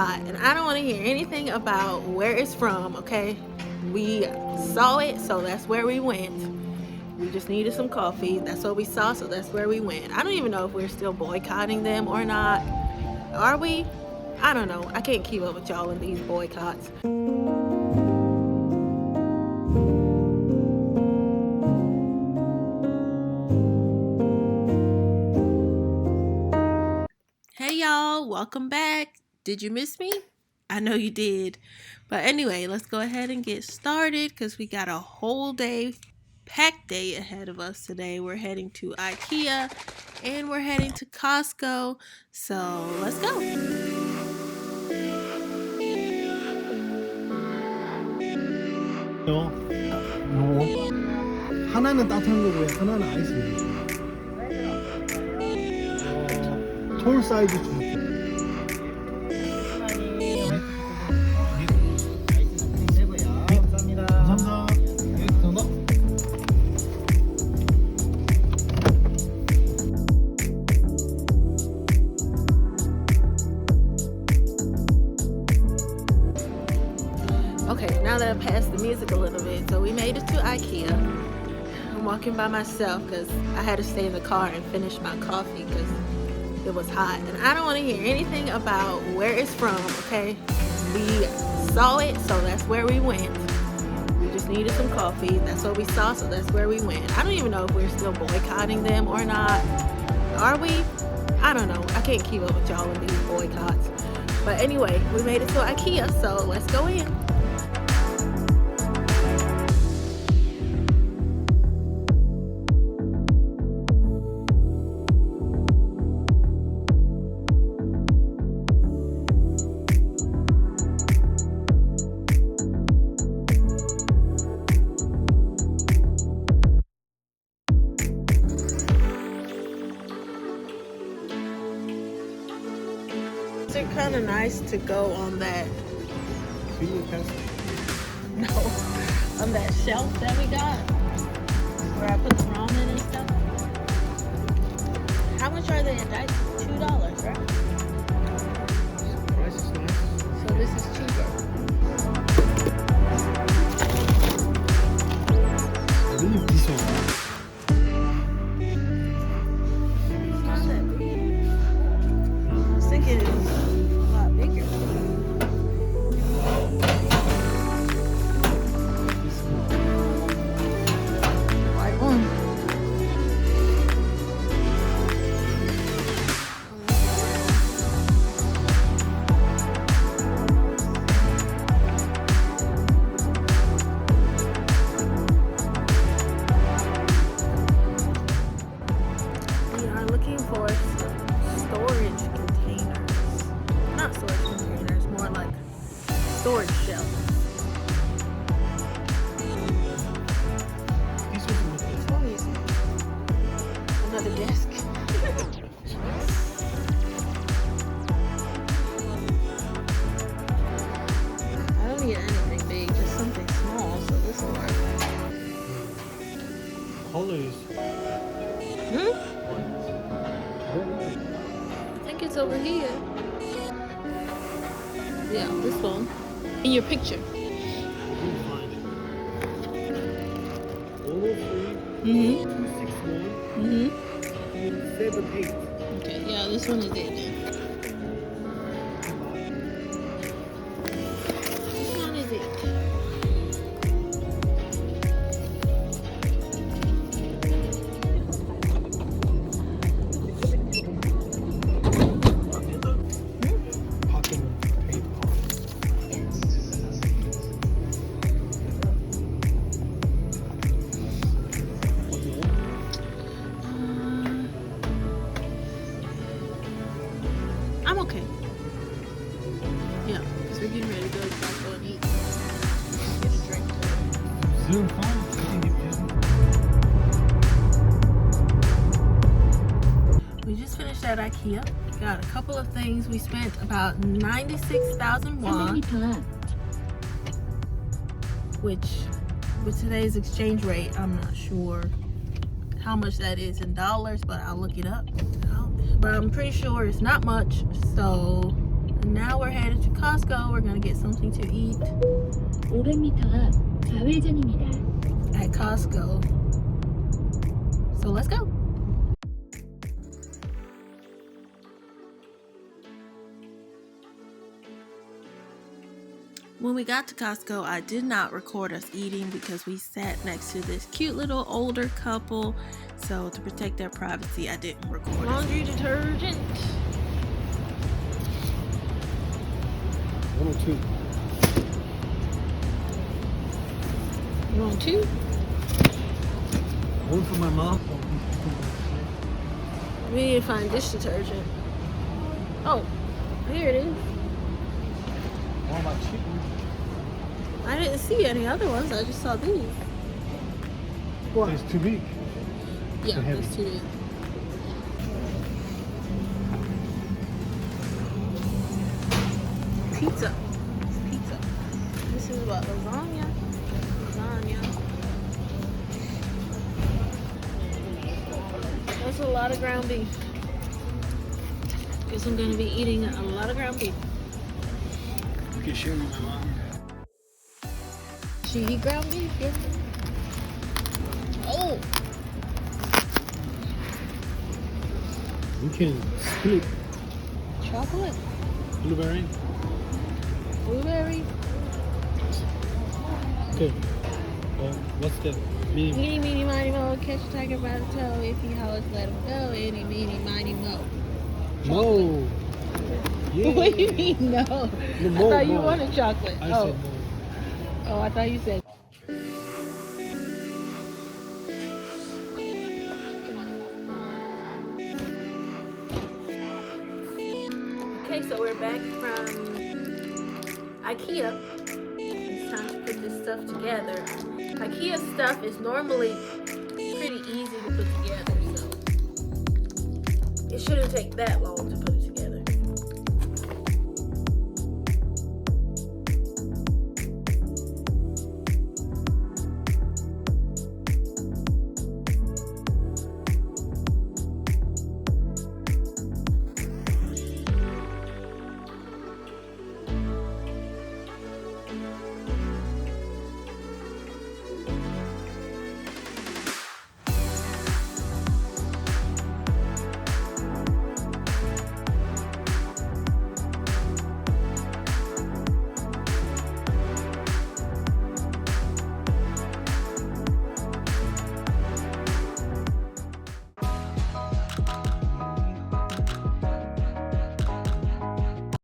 And I don't want to hear anything about where it's from, okay? We saw it, so that's where we went. We just needed some coffee. That's what we saw, so that's where we went. I don't even know if we're still boycotting them or not. Are we? I don't know. I can't keep up with y'all in these boycotts. Hey y'all, welcome back. Did you miss me? I know you did. But anyway, let's go ahead and get started because we got a whole day, packed day ahead of us today. We're heading to IKEA and we're heading to Costco. So let's go. 하나는 따뜻한 거고요. 하나는 아이스입니다. 톨 사이즈 주세요. 감사합니다. Okay, now that I passed the music a little bit, so we made it to IKEA. I'm walking by myself because I had to stay in the car and finish my coffee because it was hot. And I don't want to hear anything about where it's from, okay? We saw it, so that's where we went. We just needed some coffee. That's what we saw, so that's where we went. I don't even know if we're still boycotting them or not. Are we? I don't know. I can't keep up with y'all in these boycotts. But anyway, we made it to IKEA, so let's go in. They're kind of nice to go on that. No, on that shelf that we got, where I put the ramen and stuff. How much are they at Dice? $2, right? Price is nice. So this is cheaper. I believe this one. It's not that big. I was thinking it was a lot bigger. White one. We are looking for some storage containers. Not storage containers, more like storage shelves. This was Oh, yes. Another desk. I don't need anything big, just something small, so this will work. colors. I think it's over here. Yeah, this one. In your picture. Mm-hmm. 261. Mm-hmm. 78. Okay, yeah, this one is it then. This one is it. Pocket paper. I'm okay. Yeah, because we're getting ready to go to Costco and eat. Get a drink. Zoom phone. We just finished at IKEA. Got a couple of things. We spent about 96,000 won, which with today's exchange rate, I'm not sure how much that is in dollars, but I'll look it up. But I'm pretty sure it's not much, so And now we're headed to Costco. We're gonna get something to eat 500m 앞 좌회전입니다. at Costco. So let's go. When we got to Costco, I did not record us eating because we sat next to this cute little older couple. So to protect their privacy, I didn't record. Laundry detergent. 102. You want two? One for my mom. We need to find dish detergent. Oh, here it is. What about chicken? I didn't see any other ones. I just saw these. What? It's too big. Yeah, too heavy. it's too big. Pizza. It's pizza. This is what? Lasagna? Lasagna. That's a lot of ground beef. Guess I'm gonna be eating a lot of ground beef. You can share with my mom. She eat ground beef? Yeah. Oh! You can split Chocolate? blueberry. Blueberry? Okay. What's the meaning? Eeny, meeny, miny, mo, catch a tiger by the toe. If he hollers, let him go. Eeny, meeny, miny, mo. No. Yeah. What do you mean, no? No, I more, thought you more. wanted chocolate. I Oh. said no. Oh, I thought you said. Okay, so we're back from IKEA. It's time to put this stuff together. IKEA stuff is normally pretty easy to put together, so it shouldn't take that long to put it